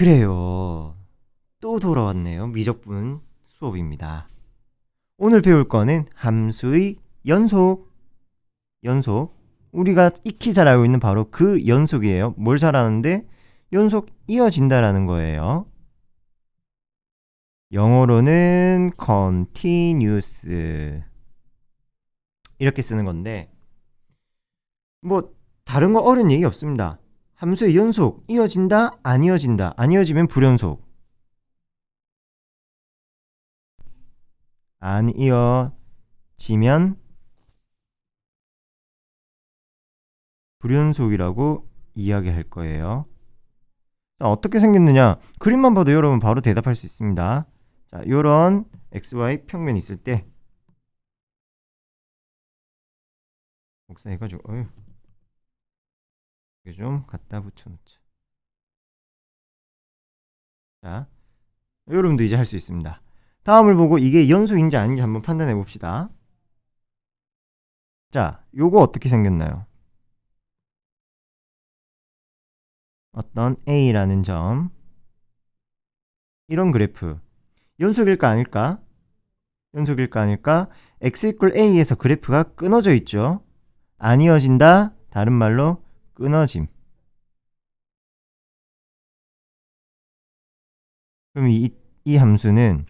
그래요. 또 돌아왔네요. 미적분 수업입니다. 오늘 배울 거는 함수의 연속. 우리가 익히 잘 알고 있는 바로 그 연속이에요. 뭘 잘 아는데? 연속 이어진다라는 거예요. 영어로는 continuous 이렇게 쓰는 건데 뭐 다른 거 어려운 얘기 없습니다. 함수의 연속 이어진다, 안 이어진다. 안 이어지면 불연속. 안 이어지면 불연속이라고 이야기할 거예요. 자, 어떻게 생겼느냐? 그림만 봐도 여러분 바로 대답할 수 있습니다. 자, 요런 XY 평면 있을 때 복사해가지고 이게 좀 갖다 붙여놓자. 자, 여러분도 이제 할 수 있습니다. 다음을 보고 이게 연속인지 아닌지 한번 판단해 봅시다. 자, 요거 어떻게 생겼나요? 어떤 A라는 점, 이런 그래프 연속일까 아닐까? 연속일까 아닐까? X 이퀄 A에서 그래프가 끊어져 있죠. 안 이어진다, 다른 말로 끊어짐. 그럼 이 함수는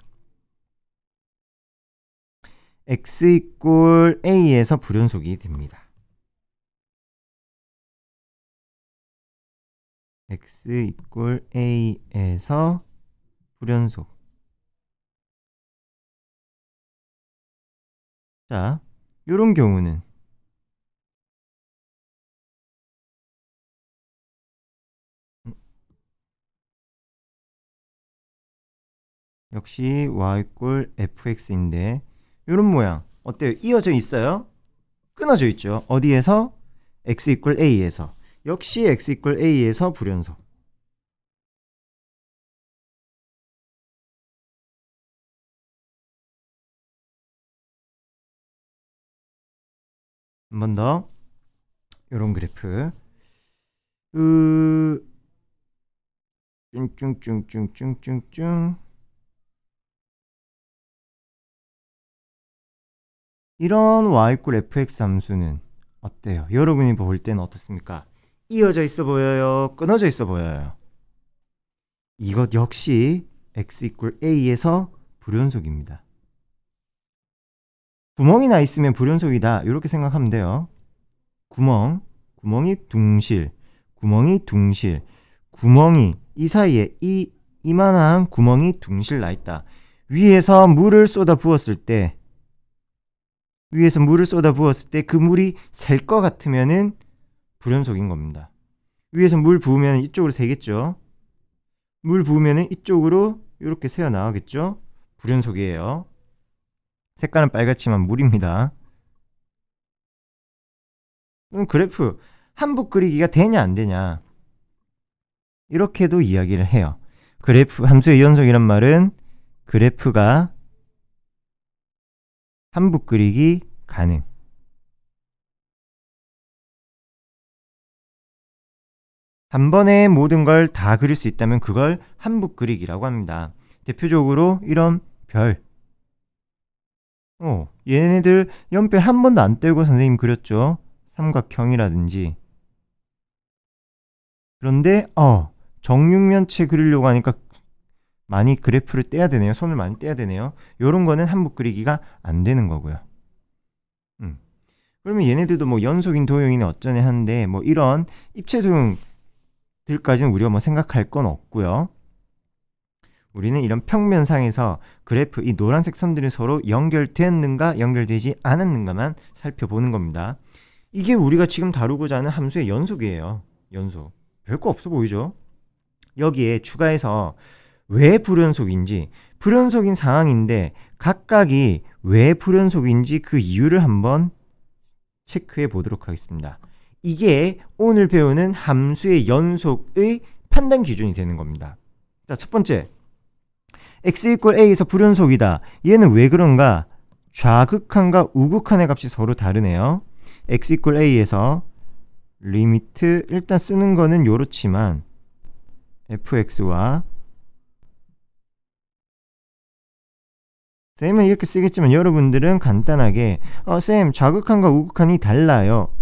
X 이퀄 A에서 불연속이 됩니다. X 이퀄 A에서 불연속. 자, 요런 경우는 역시 y 이퀄 fx인데 요런 모양 어때요? 이어져 있어요? 끊어져 있죠. 어디에서? x 이퀄 a에서. 역시 x 이퀄 a에서 불연속. 한 번 더. 요런 그래프. 쭝쭝쭝쭝쭝쭝쭝 이런 y 이퀄 fx 함수는 어때요? 여러분이 볼 때는 어떻습니까? 이어져 있어 보여요? 끊어져 있어 보여요? 이것 역시 x 이퀄 a에서 불연속입니다. 구멍이 나 있으면 불연속이다. 이렇게 생각하면 돼요. 구멍이 둥실, 구멍이 이 사이에 이만한 구멍이 둥실 나 있다. 위에서 물을 쏟아 부었을 때 그 물이 셀 것 같으면은 불연속인 겁니다. 위에서 물 부으면 이쪽으로 새겠죠. 물 부으면 이쪽으로 이렇게 새어 나가겠죠. 불연속이에요. 색깔은 빨갛지만 물입니다. 그래프 한붓 그리기가 되냐 안 되냐 이렇게도 이야기를 해요. 그래프 함수의 연속이란 말은 그래프가 한붓 그리기 가능. 한 번에 모든 걸 다 그릴 수 있다면 그걸 한붓 그리기라고 합니다. 대표적으로 이런 별. 얘네들 연필 한 번도 안 떼고 선생님 그렸죠. 삼각형이라든지. 그런데 정육면체 그리려고 하니까 많이 그래프를 떼야 되네요. 손을 많이 떼야 되네요. 요런 거는 한붓 그리기가 안 되는 거고요. 그러면 얘네들도 뭐 연속인 도형이네 어쩌네 하는데 뭐 이런 입체도형들까지는 우리가 뭐 생각할 건 없고요. 우리는 이런 평면상에서 그래프 이 노란색 선들이 서로 연결됐는가 연결되지 않았는가만 살펴보는 겁니다. 이게 우리가 지금 다루고자 하는 함수의 연속이에요. 연속. 별거 없어 보이죠? 여기에 추가해서 왜 불연속인지, 불연속인 상황인데 각각이 왜 불연속인지 그 이유를 한번 체크해 보도록 하겠습니다. 이게 오늘 배우는 함수의 연속의 판단 기준이 되는 겁니다. 자, 첫 번째. x 이퀄 a에서 불연속이다. 얘는 왜 그런가? 좌극한과 우극한의 값이 서로 다르네요. x 이퀄 a에서 리미트 일단 쓰는 거는 요렇지만 fx와 쌤은 이렇게 쓰겠지만 여러분들은 간단하게 쌤 좌극한과 우극한이 달라요.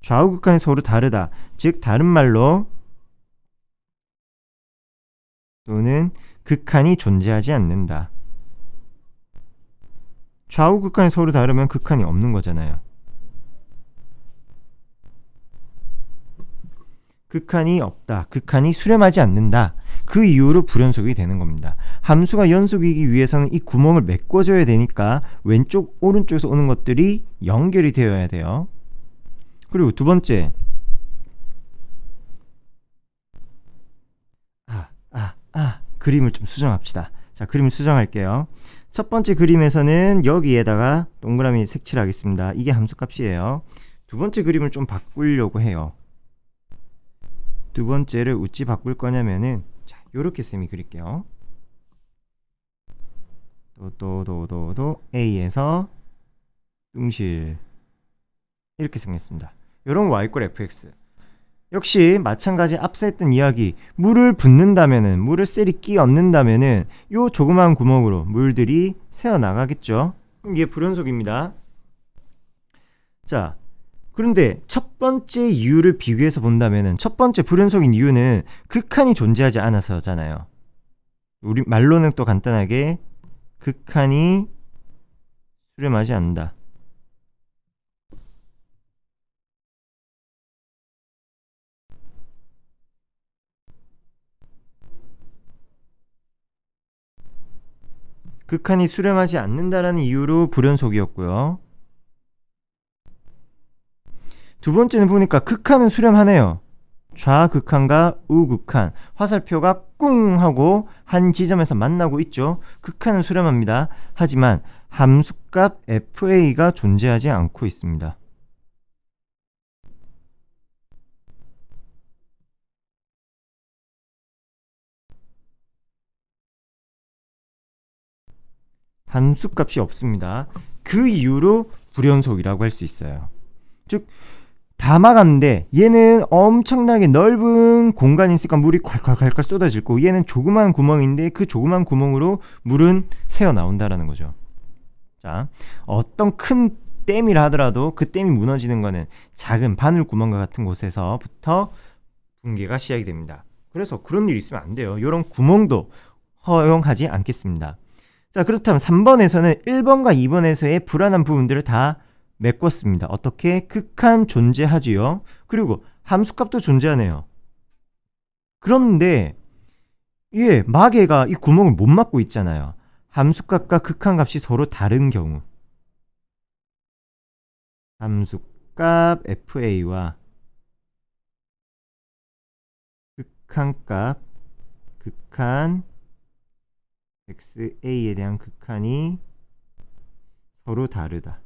좌우극한이 서로 다르다. 즉 다른 말로 또는 극한이 존재하지 않는다. 좌우극한이 서로 다르면 극한이 없는 거잖아요. 극한이 없다. 극한이 수렴하지 않는다. 그 이후로 불연속이 되는 겁니다. 함수가 연속이기 위해서는 이 구멍을 메꿔줘야 되니까 왼쪽 오른쪽에서 오는 것들이 연결이 되어야 돼요. 그리고 두 번째, 그림을 좀 수정합시다. 자, 그림을 수정할게요. 첫 번째 그림에서는 여기에다가 동그라미 색칠하겠습니다. 이게 함수값이에요. 두 번째 그림을 좀 바꾸려고 해요. 두 번째를 어찌 바꿀 거냐면은, 자, 요렇게 쌤이 그릴게요. A에서 둥실 이렇게 생겼습니다. 요런 y = fx. 역시 마찬가지 앞서 했던 이야기, 물을 붓는다면은, 물을 셀이 끼 얹는다면은 요 조그마한 구멍으로 물들이 새어나가겠죠. 이게 불연속입니다. 자, 그런데 첫 번째 이유를 비교해서 본다면은, 첫 번째 불연속인 이유는 극한이 존재하지 않아서잖아요. 우리 말로는 또 간단하게 극한이 수렴하지 않는다. 극한이 수렴하지 않는다라는 이유로 불연속이었고요. 두 번째는 보니까 극한은 수렴하네요. 좌극한과 우극한, 화살표가 꿍 하고 한 지점에서 만나고 있죠. 극한은 수렴합니다. 하지만 함수값 fa가 존재하지 않고 있습니다. 함수값이 없습니다. 그 이유로 불연속이라고 할 수 있어요. 즉 다 막았는데 얘는 엄청나게 넓은 공간이 있으니까 물이 콸콸콸콸 쏟아질 거고, 얘는 조그만 구멍인데 그 조그만 구멍으로 물은 새어 나온다라는 거죠. 자, 어떤 큰 댐이라 하더라도 그 댐이 무너지는 거는 작은 바늘 구멍과 같은 곳에서부터 붕괴가 시작이 됩니다. 그래서 그런 일이 있으면 안 돼요. 이런 구멍도 허용하지 않겠습니다. 자, 그렇다면 3번에서는 1번과 2번에서의 불안한 부분들을 다 메꿨습니다. 어떻게? 극한 존재하지요. 그리고 함수값도 존재하네요. 그런데 마개가 이 구멍을 못 막고 있잖아요. 함수값과 극한값이 서로 다른 경우, 함수값 fa와 극한값 극한 xa에 대한 극한이 서로 다르다.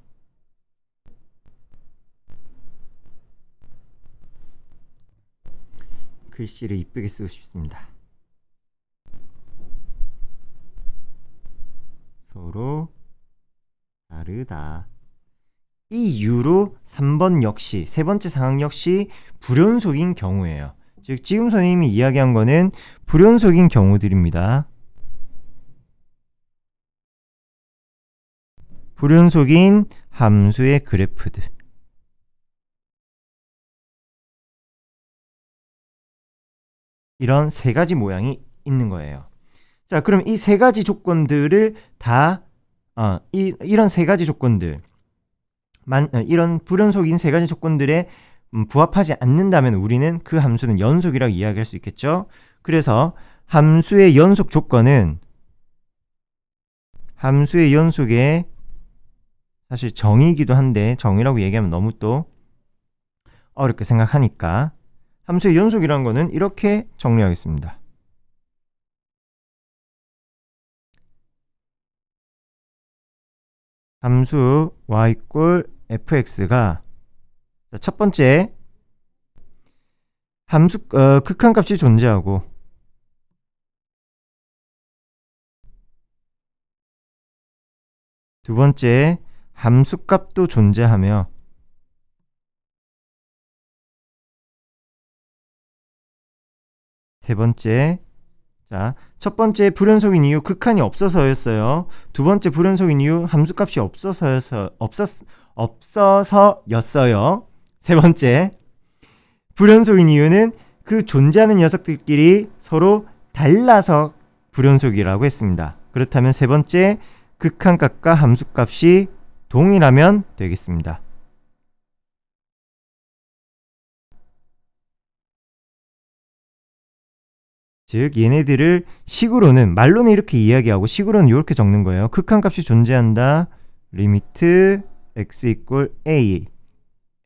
글씨를 이쁘게 쓰고 싶습니다. 서로 다르다. 이 이유로 3번 역시, 세 번째 상황 역시 불연속인 경우예요. 즉 지금 선생님이 이야기한 거는 불연속인 경우들입니다. 불연속인 함수의 그래프들. 이런 세 가지 모양이 있는 거예요. 자, 그럼 이 세 가지 조건들을 다 이런 세 가지 조건들, 이런 불연속인 세 가지 조건들에 부합하지 않는다면 우리는 그 함수는 연속이라고 이야기할 수 있겠죠. 그래서 함수의 연속 조건은, 함수의 연속의 사실 정의이기도 한데, 정의라고 얘기하면 너무 또 어렵게 생각하니까 함수의 연속이라는 거는 이렇게 정리하겠습니다. 함수 y = fx가, 첫 번째 함수 극한값이 존재하고, 두 번째 함수값도 존재하며, 세 번째, 자, 첫 번째 불연속인 이유 극한이 없어서였어요. 두 번째 불연속인 이유 함수값이 없어서였어요. 세 번째, 불연속인 이유는 그 존재하는 녀석들끼리 서로 달라서 불연속이라고 했습니다. 그렇다면 세 번째, 극한값과 함수값이 동일하면 되겠습니다. 즉 얘네들을 식으로는, 말로는 이렇게 이야기하고 식으로는 이렇게 적는 거예요. 극한값이 존재한다. 리미트 x 이퀄 a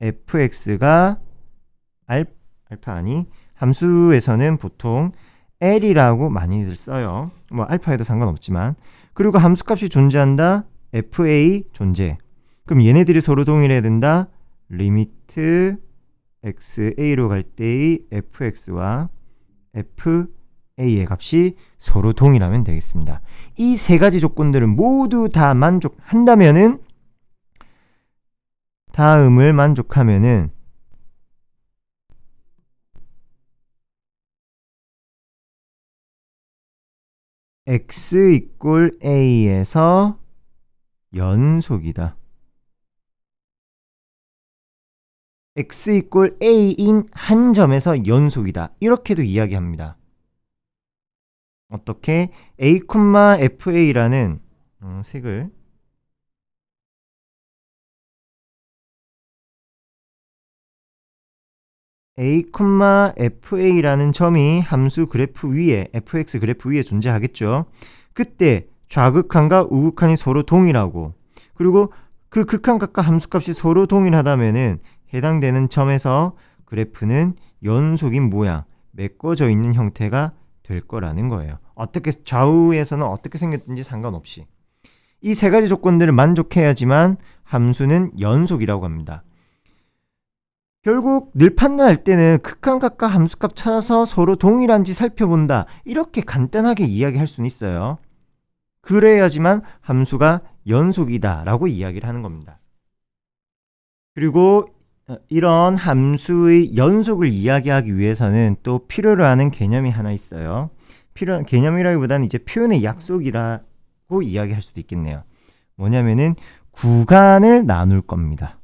fx가 알파 아니, 함수에서는 보통 l이라고 많이들 써요. 뭐 알파에도 상관없지만. 그리고 함수값이 존재한다. fa 존재. 그럼 얘네들이 서로 동일해야 된다. 리미트 xa로 갈 때의 fx와 fa의 값이 서로 동일하면 되겠습니다. 이 세 가지 조건들은 모두 다 만족한다면은, 다음을 만족하면은 x 이퀄 a에서 연속이다. x 이퀄 a인 한 점에서 연속이다. 이렇게도 이야기합니다. 어떻게? a, fa라는 색을 a, fa라는 점이 함수 그래프 위에, fx 그래프 위에 존재하겠죠. 그때 좌극한과 우극한이 서로 동일하고, 그리고 그 극한값과 함수값이 서로 동일하다면은 해당되는 점에서 그래프는 연속인 모양, 메꿔져 있는 형태가 될 거라는 거예요. 어떻게, 좌우에서는 어떻게 생겼든지 상관없이 이 세 가지 조건들을 만족해야지만 함수는 연속이라고 합니다. 결국 늘 판단할 때는 극한값과 함수값 찾아서 서로 동일한지 살펴본다. 이렇게 간단하게 이야기할 수는 있어요. 그래야지만 함수가 연속이다 라고 이야기를 하는 겁니다. 그리고 이런 함수의 연속을 이야기하기 위해서는 또 필요로 하는 개념이 하나 있어요. 필요한 개념이라기보다는 이제 표현의 약속이라고 이야기할 수도 있겠네요. 뭐냐면은 구간을 나눌 겁니다.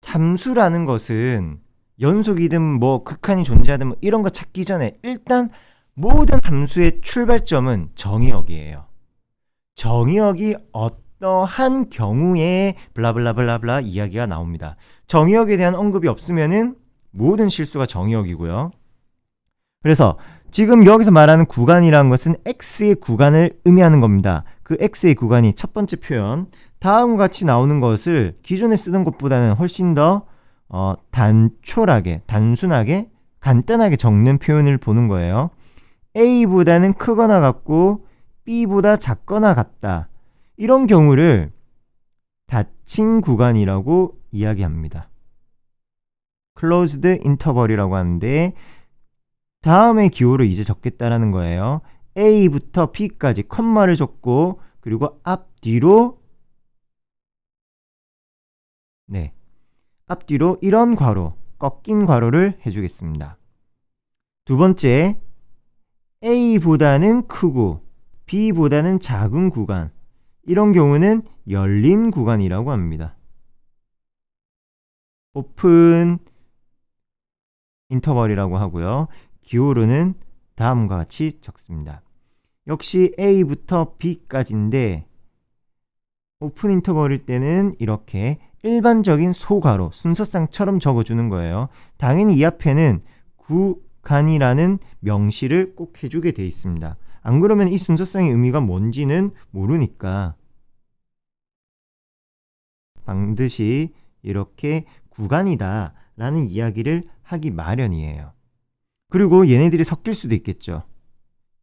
함수라는 것은 연속이든 뭐 극한이 존재하든 뭐 이런 거 찾기 전에 일단 모든 함수의 출발점은 정의역이에요. 정의역이 어떠한 경우에 블라블라블라블라 이야기가 나옵니다. 정의역에 대한 언급이 없으면은 모든 실수가 정의역이고요. 그래서 지금 여기서 말하는 구간이라는 것은 x의 구간을 의미하는 겁니다. 그 x의 구간이 첫 번째 표현, 다음과 같이 나오는 것을 기존에 쓰던 것보다는 훨씬 더 단촐하게, 단순하게, 간단하게 적는 표현을 보는 거예요. A보다는 크거나 같고 B보다 작거나 같다. 이런 경우를 닫힌 구간이라고 이야기합니다. closed interval이라고 하는데 다음의 기호를 이제 적겠다라는 거예요. A부터 B까지 컴마를 적고 그리고 앞뒤로 앞뒤로 이런 괄호, 꺾인 괄호를 해주겠습니다. 두 번째, A보다는 크고 B보다는 작은 구간, 이런 경우는 열린 구간이라고 합니다. 오픈 인터벌이라고 하고요. 기호로는 다음과 같이 적습니다. 역시 A부터 B까지인데 오픈 인터벌일 때는 이렇게 일반적인 소괄호, 순서상처럼 적어주는 거예요. 당연히 이 앞에는 구간이라는 명시를 꼭 해주게 돼 있습니다. 안 그러면 이 순서상의 의미가 뭔지는 모르니까 반드시 이렇게 구간이다 라는 이야기를 하기 마련이에요. 그리고 얘네들이 섞일 수도 있겠죠.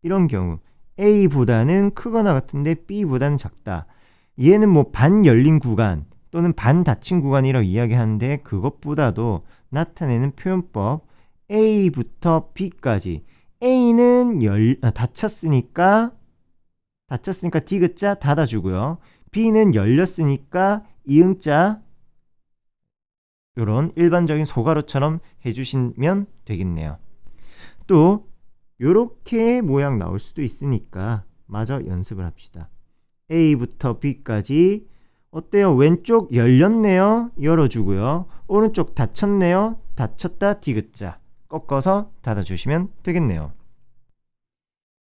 이런 경우 A보다는 크거나 같은데 B보다는 작다. 얘는 뭐 반 열린 구간 또는 반 닫힌 구간이라고 이야기하는데 그것보다도 나타내는 표현법 A부터 B까지 A는 닫혔으니까 디귿자 닫아주고요. B는 열렸으니까 이응자 요런 일반적인 소가로처럼 해주시면 되겠네요. 또 요렇게 모양 나올 수도 있으니까 마저 연습을 합시다. A부터 B까지 어때요? 왼쪽 열렸네요. 열어주고요. 오른쪽 닫혔네요. 닫혔다 디귿자 꺾어서 닫아주시면 되겠네요.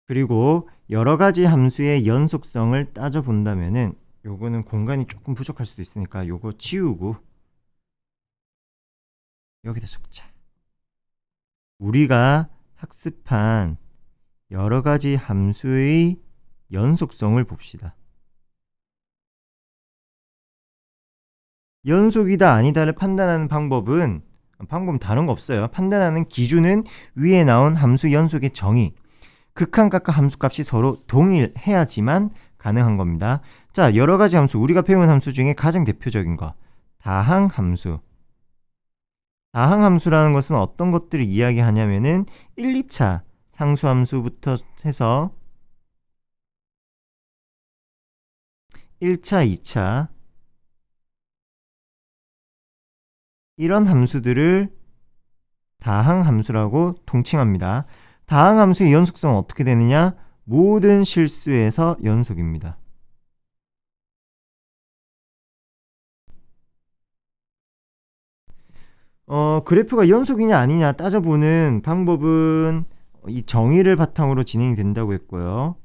그리고 여러가지 함수의 연속성을 따져본다면은 요거는 공간이 조금 부족할 수도 있으니까 요거 지우고 여기다 적자. 우리가 학습한 여러가지 함수의 연속성을 봅시다. 연속이다 아니다를 판단하는 방법은 다른 거 없어요. 판단하는 기준은 위에 나온 함수 연속의 정의, 극한값과 함수값이 서로 동일해야지만 가능한 겁니다. 자, 여러가지 함수, 우리가 배운 함수 중에 가장 대표적인 거 다항함수. 다항함수라는 것은 어떤 것들을 이야기하냐면은 1, 2차 상수함수부터 해서 1차, 2차 이런 함수들을 다항함수라고 통칭합니다. 다항함수의 연속성은 어떻게 되느냐? 모든 실수에서 연속입니다. 그래프가 연속이냐 아니냐 따져보는 방법은 이 정의를 바탕으로 진행이 된다고 했고요.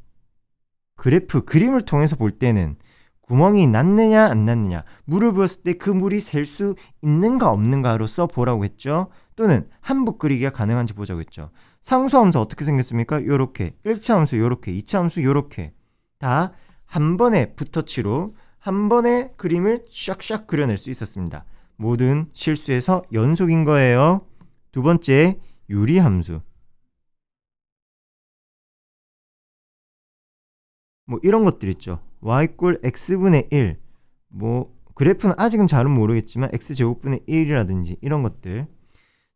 그림을 통해서 볼 때는 구멍이 났느냐 안 났느냐, 물을 부었을 때 그 물이 셀 수 있는가 없는가로서 보라고 했죠. 또는 한붓 그리기가 가능한지 보자고 했죠. 상수함수 어떻게 생겼습니까? 요렇게 1차 함수 요렇게, 2차 함수 요렇게 다 한 번에 붓터치로 한 번에 그림을 샥샥 그려낼 수 있었습니다. 모든 실수에서 연속인 거예요. 두 번째, 유리함수. 뭐 이런 것들 있죠. y 꼴 x분의 1. 뭐 그래프는 아직은 잘은 모르겠지만 x제곱분의 1이라든지 이런 것들.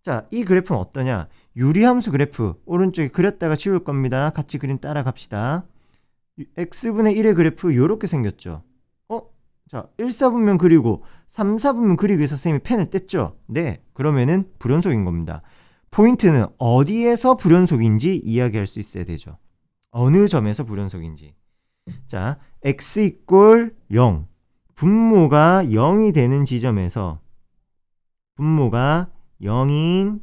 자, 이 그래프는 어떠냐? 유리함수 그래프 오른쪽에 그렸다가 지울 겁니다. 같이 그림 따라갑시다. x분의 1의 그래프 요렇게 생겼죠. 자, 1, 4분면 그리고 3, 4분면 그리기 위해서 선생님이 펜을 뗐죠. 네, 그러면은 불연속인 겁니다. 포인트는 어디에서 불연속인지 이야기할 수 있어야 되죠. 어느 점에서 불연속인지. 자, x 이꼴 0, 분모가 0이 되는 지점에서 분모가 0인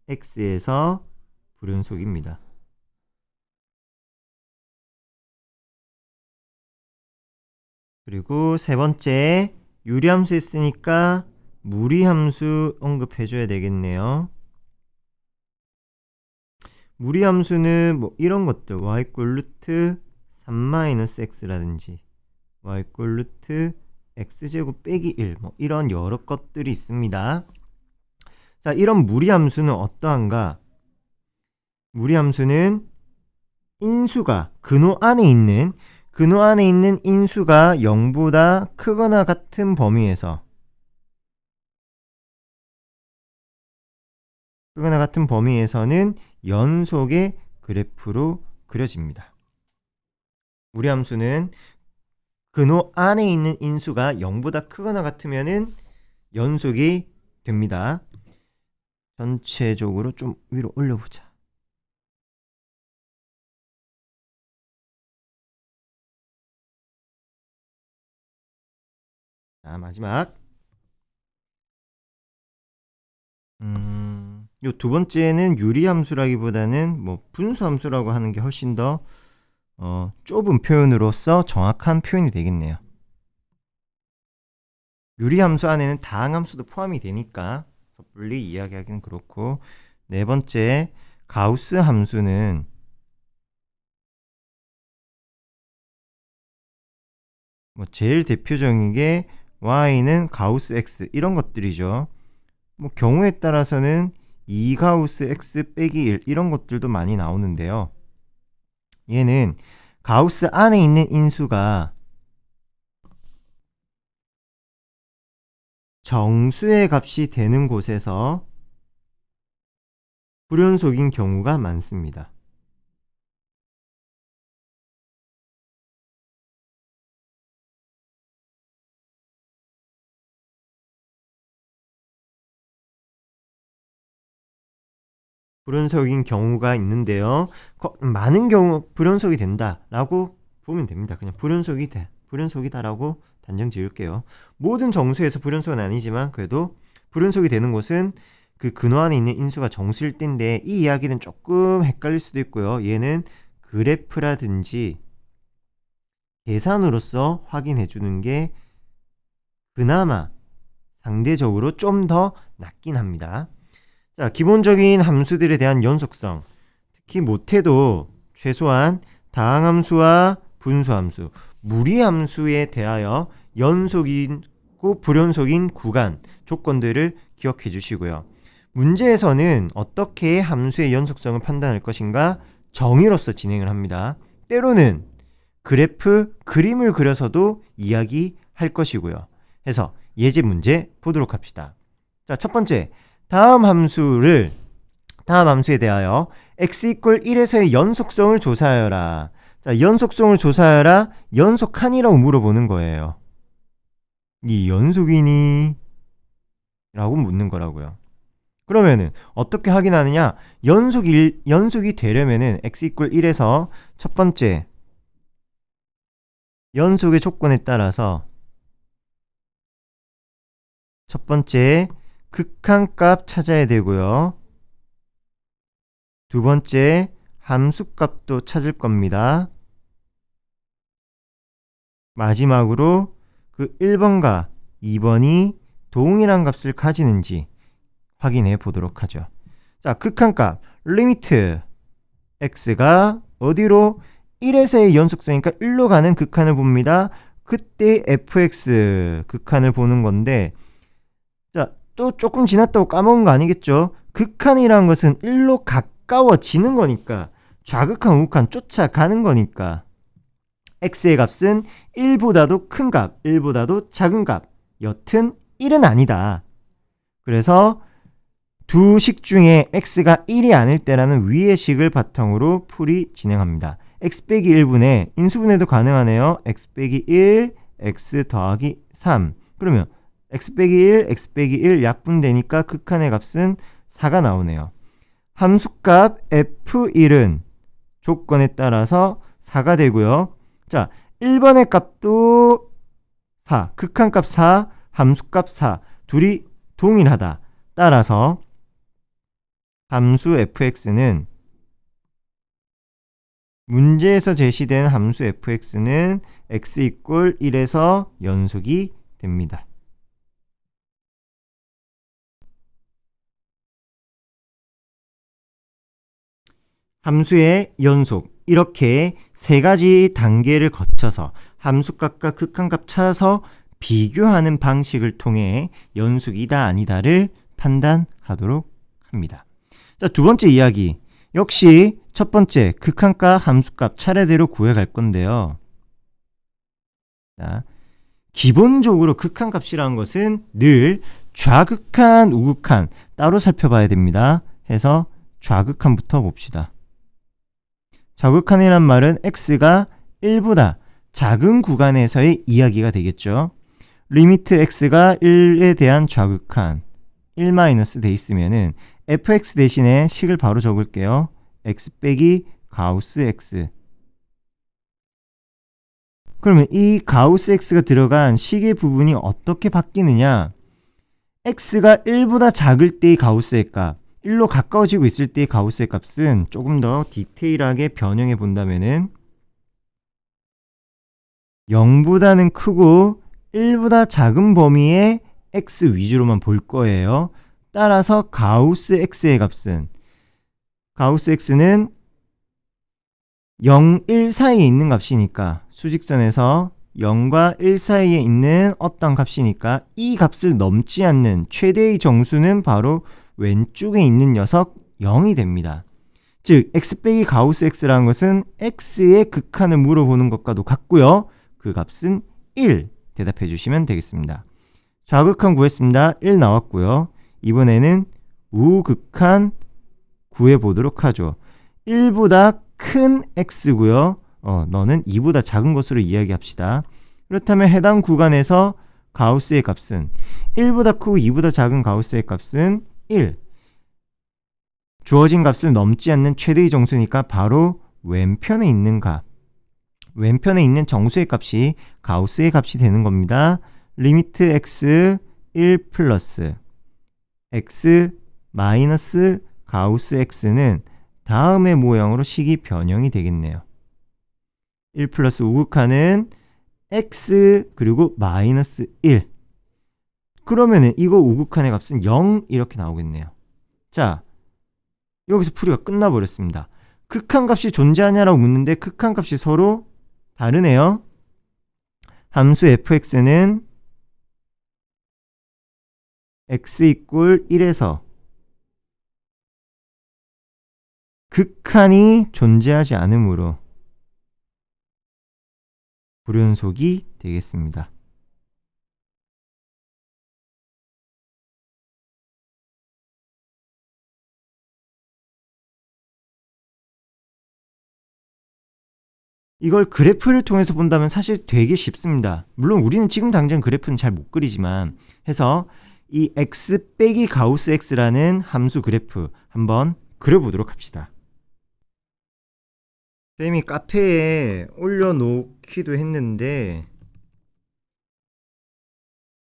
x에서 불연속입니다. 그리고 세 번째, 유리함수 했으니까 무리함수 언급해줘야 되겠네요. 무리함수는 뭐 이런 것들 y 꼴 루트 3-x라든지 y 꼴 루트 x제곱 빼기 1 뭐 이런 여러 것들이 있습니다. 자, 이런 무리함수는 어떠한가? 무리함수는 인수가 근호 안에 있는 인수가 0보다 크거나 같은 범위에서 는 연속의 그래프로 그려집니다. 무리함수는 근호 안에 있는 인수가 0보다 크거나 같으면은 연속이 됩니다. 전체적으로 좀 위로 올려보자. 자, 마지막. 요 두 번째는 유리함수라기보다는 뭐 분수함수라고 하는 게 훨씬 더 좁은 표현으로서 정확한 표현이 되겠네요. 유리함수 안에는 다항함수도 포함이 되니까 섣불리 이야기하기는 그렇고, 네 번째 가우스 함수는 뭐 제일 대표적인 게 y는 가우스 x 이런 것들이죠. 뭐 경우에 따라서는 2가우스 x 빼기 1 이런 것들도 많이 나오는데요. 얘는 가우스 안에 있는 인수가 정수의 값이 되는 곳에서 불연속인 경우가 많습니다. 불연속인 경우가 있는데요. 많은 경우 불연속이 된다라고 보면 됩니다. 그냥 불연속이다라고 단정 지을게요. 모든 정수에서 불연속은 아니지만 그래도 불연속이 되는 곳은 그 근호 안에 있는 인수가 정수일 때인데, 이 이야기는 조금 헷갈릴 수도 있고요. 얘는 그래프라든지 계산으로서 확인해 주는 게 그나마 상대적으로 좀 더 낫긴 합니다. 자, 기본적인 함수들에 대한 연속성, 특히 못해도 최소한 다항함수와 분수함수, 무리함수에 대하여 연속이고 불연속인 구간, 조건들을 기억해 주시고요. 문제에서는 어떻게 함수의 연속성을 판단할 것인가 정의로서 진행을 합니다. 때로는 그래프, 그림을 그려서도 이야기할 것이고요. 해서 예제 문제 보도록 합시다. 자, 첫 번째, 다음 함수에 대하여 x 이퀄 1에서의 연속성을 조사하여라. 자, 연속성을 조사하여라, 연속하니라고 물어보는 거예요. 이 연속이니? 라고 묻는 거라고요. 그러면은 어떻게 확인하느냐? 연속이 되려면은 x 이퀄 1에서 첫 번째 연속의 조건에 따라서 첫 번째 극한값 찾아야 되고요. 두 번째 함수값도 찾을 겁니다. 마지막으로 그 1번과 2번이 동일한 값을 가지는지 확인해 보도록 하죠. 자, 극한값 리미트 x가 어디로 1에서의 연속성이니까 1로 가는 극한을 봅니다. 그때 fx 극한을 보는 건데, 자, 또 조금 지났다고 까먹은 거 아니겠죠? 극한이라는 것은 1로 가까워지는 거니까, 좌극한 우극한 쫓아가는 거니까 x의 값은 1보다도 큰 값, 1보다도 작은 값, 여튼 1은 아니다. 그래서 두 식 중에 x가 1이 아닐 때라는 위의 식을 바탕으로 풀이 진행합니다. x 빼기 1분의 인수분해도 가능하네요. x 빼기 1, x 더하기 3. 그러면 x 빼기 1, x 빼기 1 약분되니까 극한의 값은 4가 나오네요. 함수값 f1은 조건에 따라서 4가 되고요. 자, 1번의 값도 4, 극한값 4, 함수값 4, 둘이 동일하다. 따라서 함수 fx는, 문제에서 제시된 함수 fx는 x 이퀄 1에서 연속이 됩니다. 함수의 연속, 이렇게 세 가지 단계를 거쳐서 함수값과 극한값 찾아서 비교하는 방식을 통해 연속이다 아니다를 판단하도록 합니다. 자, 두 번째 이야기, 역시 첫 번째 극한값 함수값 차례대로 구해갈 건데요. 자, 기본적으로 극한값이라는 것은 늘 좌극한, 우극한 따로 살펴봐야 됩니다. 해서 좌극한부터 봅시다. 좌극한이란 말은 x가 1보다 작은 구간에서의 이야기가 되겠죠. 리미트 x가 1에 대한 좌극한 1- 돼 있으면은 fx 대신에 식을 바로 적을게요. x 빼기 가우스 x. 그러면 이 가우스 x가 들어간 식의 부분이 어떻게 바뀌느냐? x가 1보다 작을 때의 가우스의 값, 1로 가까워지고 있을 때의 가우스의 값은 조금 더 디테일하게 변형해 본다면은 0보다는 크고 1보다 작은 범위의 x 위주로만 볼 거예요. 따라서 가우스 x의 값은, 가우스 x는 0, 1 사이에 있는 값이니까, 수직선에서 0과 1 사이에 있는 어떤 값이니까 이 값을 넘지 않는 최대의 정수는 바로 왼쪽에 있는 녀석 0이 됩니다. 즉 x 빼기 가우스 x라는 것은 x의 극한을 물어보는 것과도 같고요. 그 값은 1 대답해 주시면 되겠습니다. 좌극한 구했습니다. 1 나왔고요. 이번에는 우극한 구해보도록 하죠. 1보다 큰 x고요. 너는 2보다 작은 것으로 이야기합시다. 그렇다면 해당 구간에서 가우스의 값은 1보다 크고 2보다 작은 가우스의 값은 1. 주어진 값을 넘지 않는 최대의 정수니까 바로 왼편에 있는 값, 왼편에 있는 정수의 값이 가우스의 값이 되는 겁니다. 리미트 x 1 플러스 x 마이너스 가우스 x는 다음의 모형으로 식이 변형이 되겠네요. 1 플러스 우극한은 x 그리고 마이너스 1. 그러면은 이거 우극한의 값은 0 이렇게 나오겠네요. 자, 여기서 풀이가 끝나버렸습니다. 극한값이 존재하냐라고 묻는데 극한값이 서로 다르네요. 함수 fx는 x 이꼴 1에서 극한이 존재하지 않으므로 불연속이 되겠습니다. 이걸 그래프를 통해서 본다면 사실 되게 쉽습니다. 물론 우리는 지금 당장 그래프는 잘 못 그리지만 해서 이 x 빼기 가우스 x라는 함수 그래프 한번 그려보도록 합시다. 쌤이 카페에 올려놓기도 했는데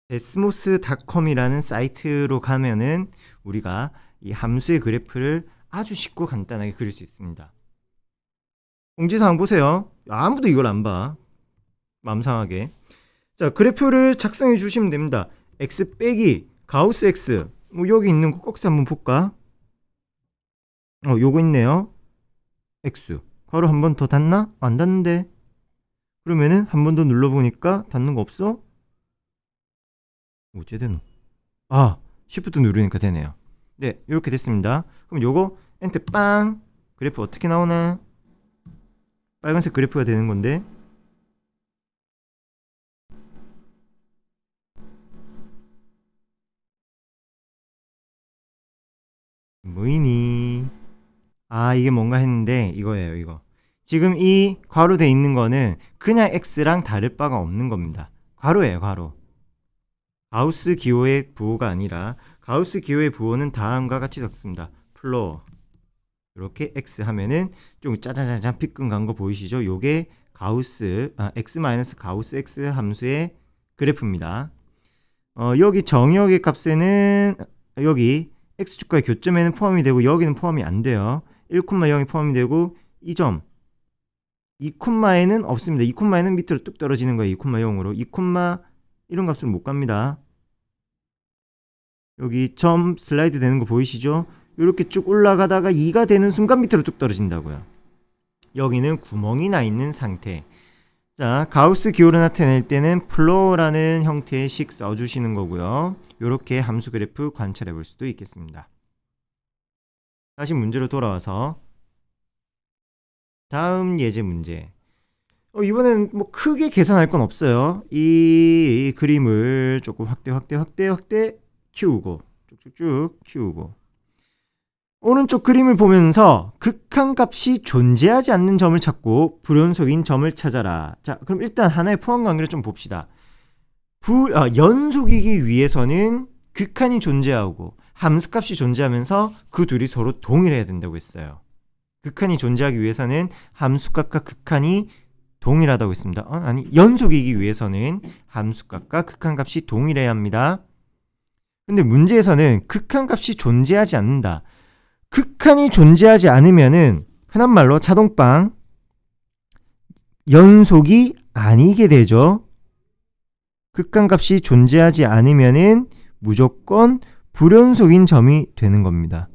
데스모스닷컴이라는 사이트로 가면은 우리가 이 함수의 그래프를 아주 쉽고 간단하게 그릴 수 있습니다. 공지사항 보세요. 아무도 이걸 안 봐. 마음 상하게. 자, 그래프를 작성해 주시면 됩니다. x 빼기 가우스 x. 뭐 여기 있는 거 꼭지 한번 볼까? 요거 있네요. x. 괄호 한 번 더 닫나? 안 닫는데. 그러면은 한 번 더 눌러보니까 닫는 거 없어? 어째 되노? Shift 누르니까 되네요. 네, 이렇게 됐습니다. 그럼 요거 엔터 빵. 그래프 어떻게 나오나? 빨간색 그래프가 되는 건데 뭐이니? 이게 뭔가 했는데 이거예요. 이거 지금 이 괄호돼 있는 거는 그냥 x랑 다를 바가 없는 겁니다. 괄호예요. 괄호. 가우스 기호의 부호가 아니라 가우스 기호의 부호는 다음과 같이 적습니다. 플로어 이렇게 x 하면은 좀 짜자자잔 삐끈 간 거 보이시죠? 요게 가우스 x 마이너스 가우스 x 함수의 그래프입니다. 여기 정의역의 값에는 여기 x축과의 교점에는 포함이 되고 여기는 포함이 안 돼요. 1,0이 포함이 되고 이 점 2,에는 없습니다. 2,에는 밑으로 뚝 떨어지는 거예요. 2,0으로 2, 이런 값으로 못 갑니다. 여기 점 슬라이드 되는 거 보이시죠? 이렇게 쭉 올라가다가 2가 되는 순간 밑으로 뚝 떨어진다고요. 여기는 구멍이 나 있는 상태. 자, 가우스 기호를 나타낼 때는 플로어라는 형태의 식 써주시는 거고요. 이렇게 함수 그래프 관찰해 볼 수도 있겠습니다. 다시 문제로 돌아와서 다음 예제 문제. 이번에는 뭐 크게 계산할 건 없어요. 이 그림을 조금 확대 키우고 쭉쭉쭉 키우고 오른쪽 그림을 보면서 극한값이 존재하지 않는 점을 찾고 불연속인 점을 찾아라. 자, 그럼 일단 하나의 포함 관계를 좀 봅시다. 연속이기 위해서는 극한이 존재하고 함수값이 존재하면서 그 둘이 서로 동일해야 된다고 했어요. 극한이 존재하기 위해서는 함수값과 극한이 동일하다고 했습니다. 연속이기 위해서는 함수값과 극한값이 동일해야 합니다. 근데 문제에서는 극한값이 존재하지 않는다. 극한이 존재하지 않으면은 흔한 말로 자동빵 연속이 아니게 되죠. 극한값이 존재하지 않으면은 무조건 불연속인 점이 되는 겁니다.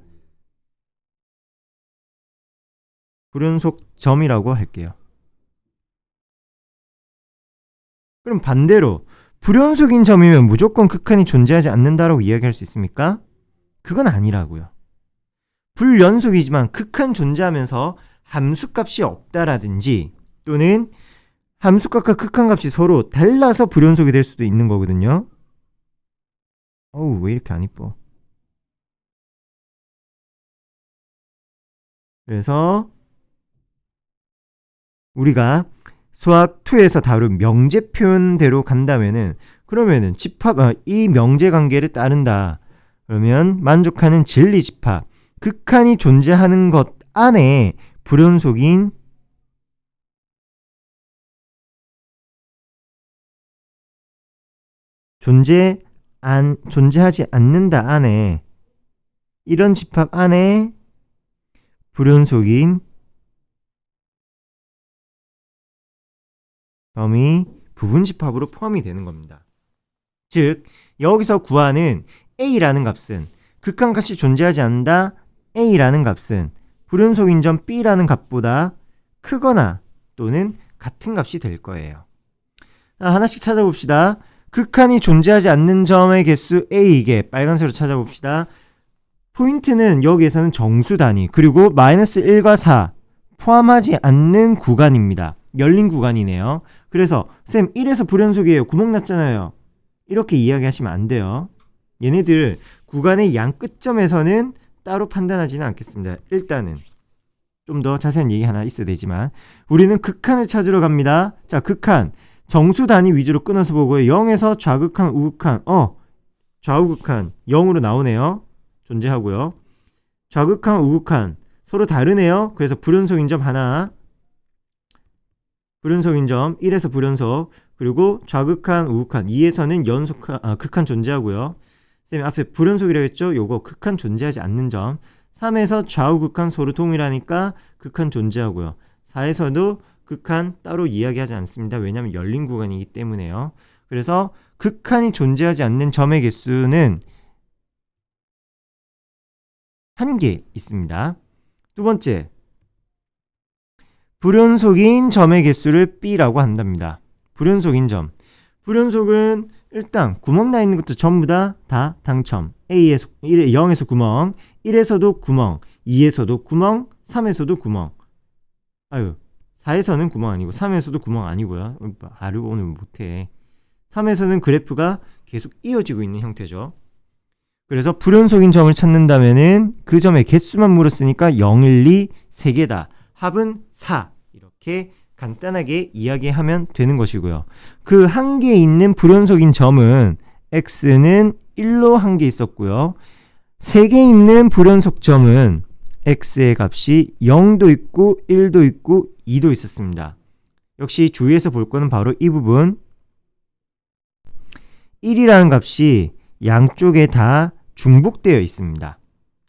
불연속 점이라고 할게요. 그럼 반대로 불연속인 점이면 무조건 극한이 존재하지 않는다라고 이야기할 수 있습니까? 그건 아니라고요. 불연속이지만 극한 존재하면서 함수값이 없다라든지 또는 함수값과 극한값이 서로 달라서 불연속이 될 수도 있는 거거든요. 왜 이렇게 안 이뻐? 그래서 우리가 수학 2에서 다룬 명제 표현대로 간다면은 그러면은 집합 이 명제 관계를 따른다. 그러면 만족하는 진리 집합 극한이 존재하는 것 안에 불연속인 존재하지 않는다 안에, 이런 집합 안에 불연속인 점이 부분집합으로 포함이 되는 겁니다. 즉 여기서 구하는 A라는 값은 극한값이 존재하지 않는다 A라는 값은 불연속인 점 B라는 값보다 크거나 또는 같은 값이 될 거예요. 하나씩 찾아봅시다. 극한이 존재하지 않는 점의 개수 A, 이게 빨간색으로 찾아봅시다. 포인트는 여기에서는 정수 단위, 그리고 마이너스 1과 4 포함하지 않는 구간입니다. 열린 구간이네요. 그래서 쌤 1에서 불연속이에요. 구멍 났잖아요. 이렇게 이야기하시면 안 돼요. 얘네들 구간의 양 끝점에서는 따로 판단하지는 않겠습니다. 일단은 좀 더 자세한 얘기 하나 있어야 되지만 우리는 극한을 찾으러 갑니다. 자, 극한 정수 단위 위주로 끊어서 보고요. 0에서 좌극한, 우극한, 좌우극한 0으로 나오네요. 존재하고요. 좌극한, 우극한 서로 다르네요. 그래서 불연속인 점 하나, 불연속인 점 1에서 불연속, 그리고 좌극한, 우극한 2에서는 극한 존재하고요. 쌤이 앞에 불연속이라고 했죠? 요거 극한 존재하지 않는 점. 3에서 좌우극한 서로 동일하니까 극한 존재하고요. 4에서도 극한 따로 이야기하지 않습니다. 왜냐하면 열린 구간이기 때문에요. 그래서 극한이 존재하지 않는 점의 개수는 1개 있습니다. 두 번째, 불연속인 점의 개수를 B라고 한답니다. 불연속인 점. 불연속은 일단 구멍 나 있는 것도 전부 다 당첨. 0에서 구멍, 1에서도 구멍, 2에서도 구멍, 3에서도 구멍. 4에서는 구멍 아니고 3에서도 구멍 아니고요. 바로 오늘 못해. 3에서는 그래프가 계속 이어지고 있는 형태죠. 그래서 불연속인 점을 찾는다면은 그 점의 개수만 물었으니까 0, 1, 2, 3개다. 합은 4. 이렇게 간단하게 이야기하면 되는 것이고요. 그 한 개 있는 불연속인 점은 x는 1로 한 개 있었고요. 3개 있는 불연속 점은 x의 값이 0도 있고 1도 있고 2도 있었습니다. 역시 주의해서 볼 거는 바로 이 부분. 1이라는 값이 양쪽에 다 중복되어 있습니다.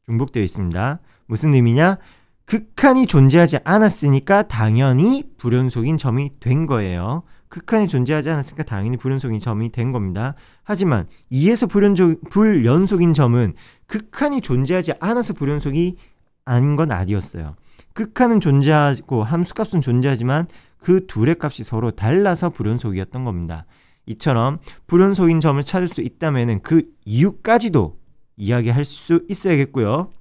중복되어 있습니다. 무슨 의미냐? 극한이 존재하지 않았으니까 당연히 불연속인 점이 된 거예요. 극한이 존재하지 않았으니까 당연히 불연속인 점이 된 겁니다. 하지만 2에서 불연속인 점은 극한이 존재하지 않아서 불연속이 아닌 건 아니었어요. 극한은 존재하고 함수값은 존재하지만 그 둘의 값이 서로 달라서 불연속이었던 겁니다. 이처럼 불연속인 점을 찾을 수 있다면 그 이유까지도 이야기할 수 있어야겠고요.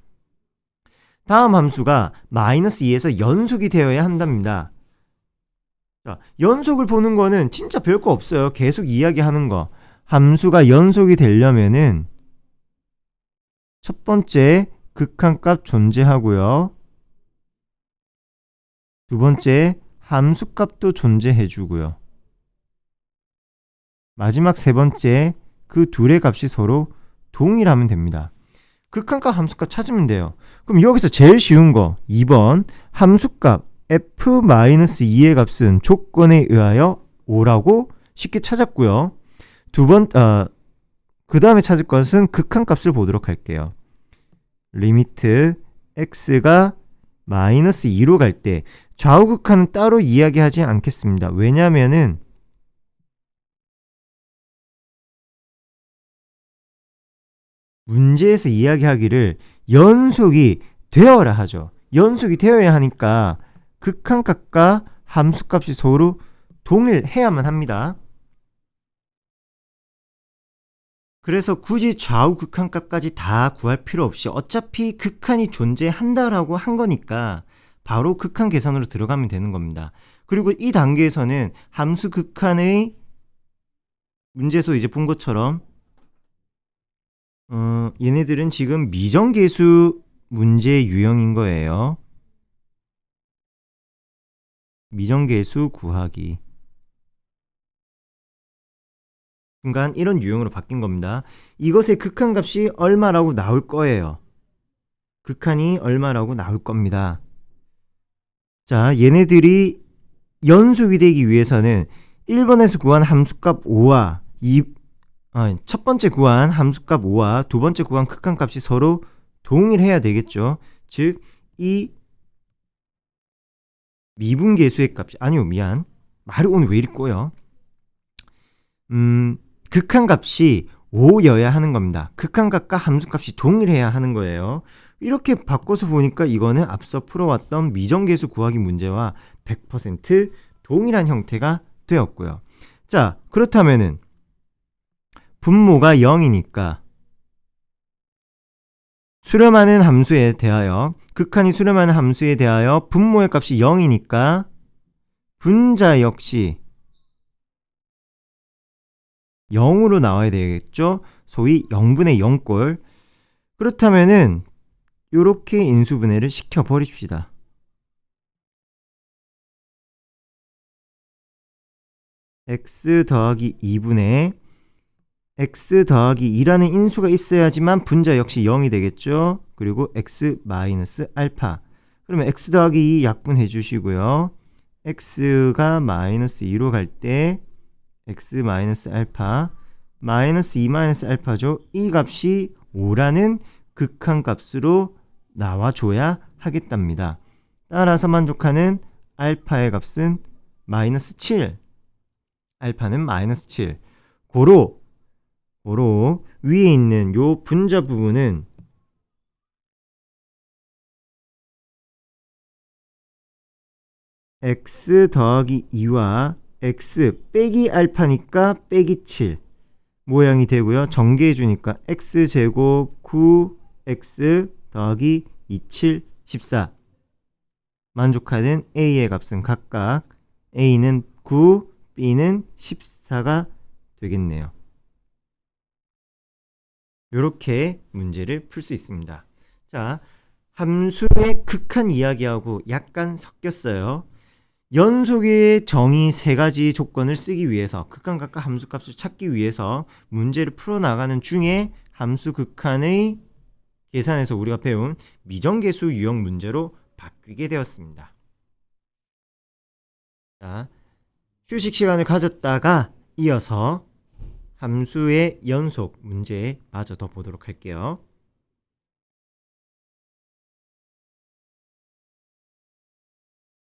다음 함수가 마이너스 2에서 연속이 되어야 한답니다. 자, 연속을 보는 거는 진짜 별거 없어요. 계속 이야기하는 거. 함수가 연속이 되려면은 첫 번째 극한값 존재하고요. 두 번째 함수값도 존재해주고요. 마지막 세 번째 그 둘의 값이 서로 동일하면 됩니다. 극한값 함수값 찾으면 돼요. 그럼 여기서 제일 쉬운 거 2번 함수값 f-2의 값은 조건에 의하여 5라고 쉽게 찾았고요. 그 다음에 찾을 것은 극한값을 보도록 할게요. 리미트 x가 마이너스 2로 갈 때 좌우극한은 따로 이야기하지 않겠습니다. 왜냐하면은 문제에서 이야기하기를 연속이 되어라 하죠. 연속이 되어야 하니까 극한값과 함수값이 서로 동일해야만 합니다. 그래서 굳이 좌우 극한값까지 다 구할 필요 없이 어차피 극한이 존재한다라고 한 거니까 바로 극한 계산으로 들어가면 되는 겁니다. 그리고 이 단계에서는 함수 극한의 문제에서 이제 본 것처럼 얘네들은 지금 미정계수 문제 유형인 거예요. 미정계수 구하기. 순간 이런 유형으로 바뀐 겁니다. 이것의 극한값이 얼마라고 나올 거예요. 극한이 얼마라고 나올 겁니다. 자, 얘네들이 연속이 되기 위해서는 1번에서 구한 함수값 5와 첫 번째 구한 함수값 5와 두 번째 구한 극한값이 서로 동일해야 되겠죠. 즉, 이 미분계수의 값이 말이 오늘 왜 이리 꼬여? 극한값이 5여야 하는 겁니다. 극한값과 함수값이 동일해야 하는 거예요. 이렇게 바꿔서 보니까 이거는 앞서 풀어왔던 미정계수 구하기 문제와 100% 동일한 형태가 되었고요. 자, 그렇다면은 분모가 0이니까 수렴하는 함수에 대하여 극한이 수렴하는 함수에 대하여 분모의 값이 0이니까 분자 역시 0으로 나와야 되겠죠. 소위 0분의 0꼴. 그렇다면은 요렇게 인수분해를 시켜 버립시다. x 더하기 2분의 x 더하기 2라는 인수가 있어야지만 분자 역시 0이 되겠죠. 그리고 x 마이너스 알파. 그러면 x 더하기 2 약분해 주시고요. x가 마이너스 2로 갈 때 x 마이너스 알파 마이너스 2 마이너스 알파죠. 이 값이 5라는 극한값으로 나와줘야 하겠답니다. 따라서 만족하는 알파의 값은 마이너스 7. 알파는 마이너스 7. 고로 위에 있는 요 분자 부분은 x 더하기 2와 x 빼기 알파니까 빼기 7 모양이 되고요. 전개해 주니까 x제곱 9x 더하기 27, 14 만족하는 a의 값은 각각 a는 9, b는 14가 되겠네요. 이렇게 문제를 풀 수 있습니다. 자, 함수의 극한 이야기하고 약간 섞였어요. 연속의 정의 세 가지 조건을 쓰기 위해서 극한값과 함수값을 찾기 위해서 문제를 풀어나가는 중에 함수 극한의 계산에서 우리가 배운 미정계수 유형 문제로 바뀌게 되었습니다. 자, 휴식 시간을 가졌다가 이어서 함수의 연속 문제에 마저 더 보도록 할게요.